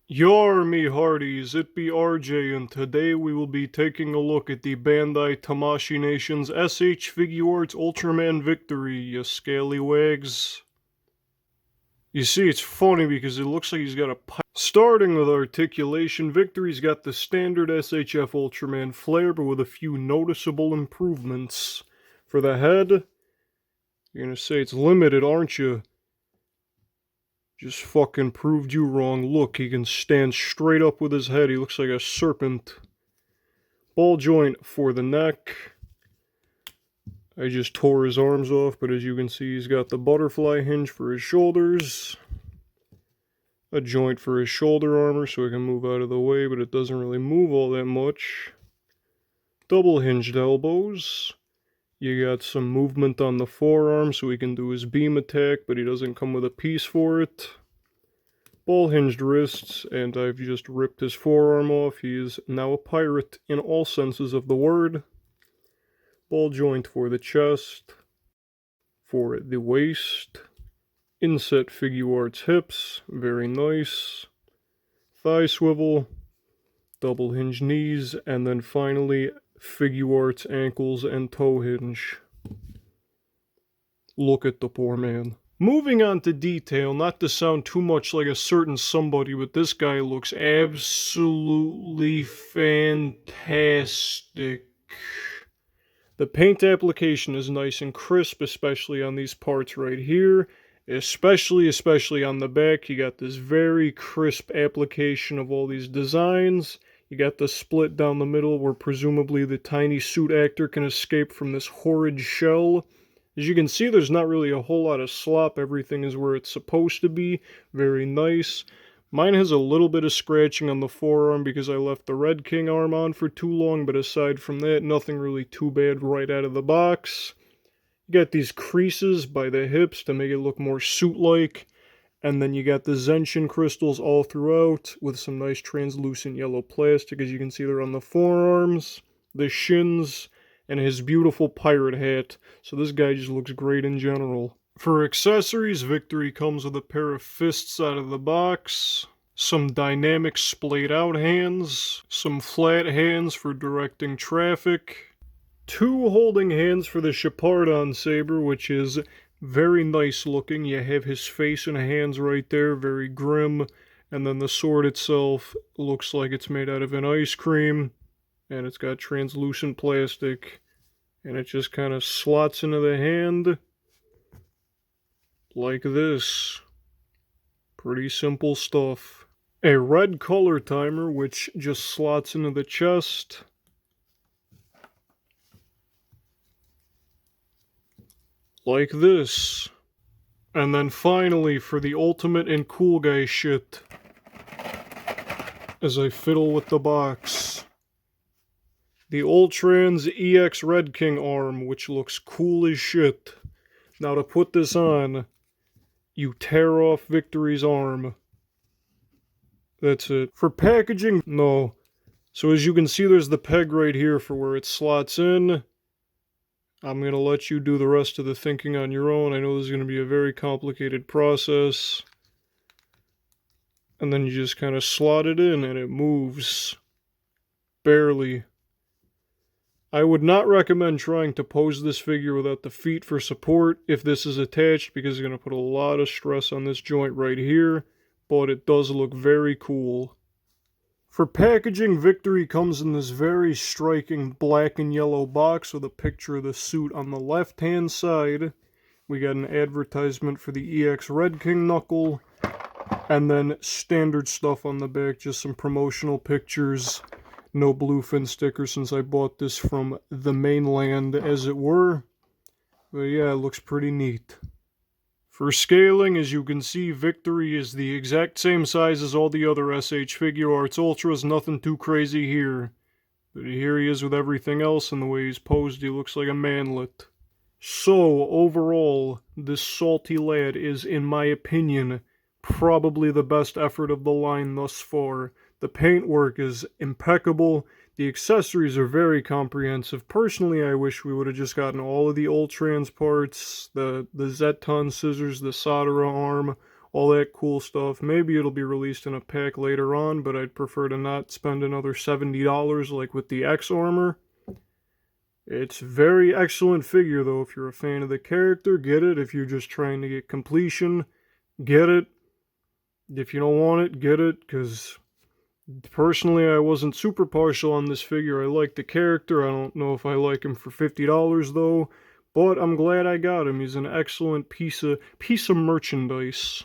Yar me hearties, it be RJ, and today we will be taking a look at the Bandai Tamashii Nation's SH Figuarts Ultraman Victory, you scallywags. You see, it's funny because it looks like he's got a pipe. Starting with Articulation, Victory's got the standard SHF Ultraman flair, but with a few noticeable improvements. For the head, you're gonna say it's limited, aren't you? Just fucking proved you wrong. Look, he can stand straight up with his head. He looks like a serpent. Ball joint for the neck. I just tore his arms off, but as you can see, he's got the butterfly hinge for his shoulders. A joint for his shoulder armor so he can move out of the way, but it doesn't really move all that much. Double hinged elbows. You got some movement on the forearm so he can do his beam attack, but he doesn't come with a piece for it. Ball hinged wrists, and I've just ripped his forearm off. He is now a pirate in all senses of the word. Ball joint for the chest, for the waist. Inset Figuarts hips, very nice. Thigh swivel, double hinge knees, and then finally Figuarts ankles and toe hinge. Look at the poor man. Moving on to detail, not to sound too much like a certain somebody, but this guy looks absolutely fantastic. The paint application is nice and crisp, especially on these parts right here. Especially on the back, you got this very crisp application of all these designs. You got the split down the middle where presumably the tiny suit actor can escape from this horrid shell. As you can see, there's not really a whole lot of slop. Everything is where it's supposed to be. Very nice. Mine has a little bit of scratching on the forearm because I left the Red King arm on for too long, but aside from that, nothing really too bad right out of the box. You got these creases by the hips to make it look more suit-like, and then you got the Zenshin crystals all throughout with some nice translucent yellow plastic. As you can see, they're on the forearms, the shins, and his beautiful pirate hat, so this guy just looks great in general. For accessories, Victory comes with a pair of fists out of the box, some dynamic splayed out hands, some flat hands for directing traffic, two holding hands for the Shepardon saber, which is very nice looking. You have his face and hands right there, very grim, and then the sword itself looks like it's made out of an ice cream, and it's got translucent plastic, and it just kind of slots into the hand like this. Pretty simple stuff. A red color timer, which just slots into the chest. Like this. And then finally, for the ultimate and cool guy shit, as I fiddle with the box, the Ultraman's EX Red King arm, which looks cool as shit. Now to put this on, you tear off Victory's arm. That's it. For packaging, no. So as you can see, there's the peg right here for where it slots in. I'm going to let you do the rest of the thinking on your own. I know this is going to be a very complicated process. And then you just kind of slot it in and it moves. Barely. I would not recommend trying to pose this figure without the feet for support if this is attached, because it's going to put a lot of stress on this joint right here. But it does look very cool. For packaging, Victory comes in this very striking black and yellow box with a picture of the suit on the left-hand side. We got an advertisement for the EX Red King knuckle, and then standard stuff on the back, just some promotional pictures. No bluefin sticker since I bought this from the mainland, as it were. But yeah, it looks pretty neat. For scaling, as you can see, Victory is the exact same size as all the other SH Figuarts Ultras, nothing too crazy here. But here he is with everything else, and the way he's posed, he looks like a manlet. So, overall, this salty lad is, in my opinion, probably the best effort of the line thus far. The paintwork is impeccable. The accessories are very comprehensive. Personally, I wish we would have just gotten all of the Ultrans parts, the Zeton scissors, the Soldera arm, all that cool stuff. Maybe it'll be released in a pack later on, but I'd prefer to not spend another $70 like with the X armor. It's a very excellent figure though. If you're a fan of the character, get it. If you're just trying to get completion, get it. If you don't want it, get it, because personally I wasn't super partial on this figure. I like the character. I don't know if I like him for $50 though, but I'm glad I got him. He's an excellent piece of merchandise.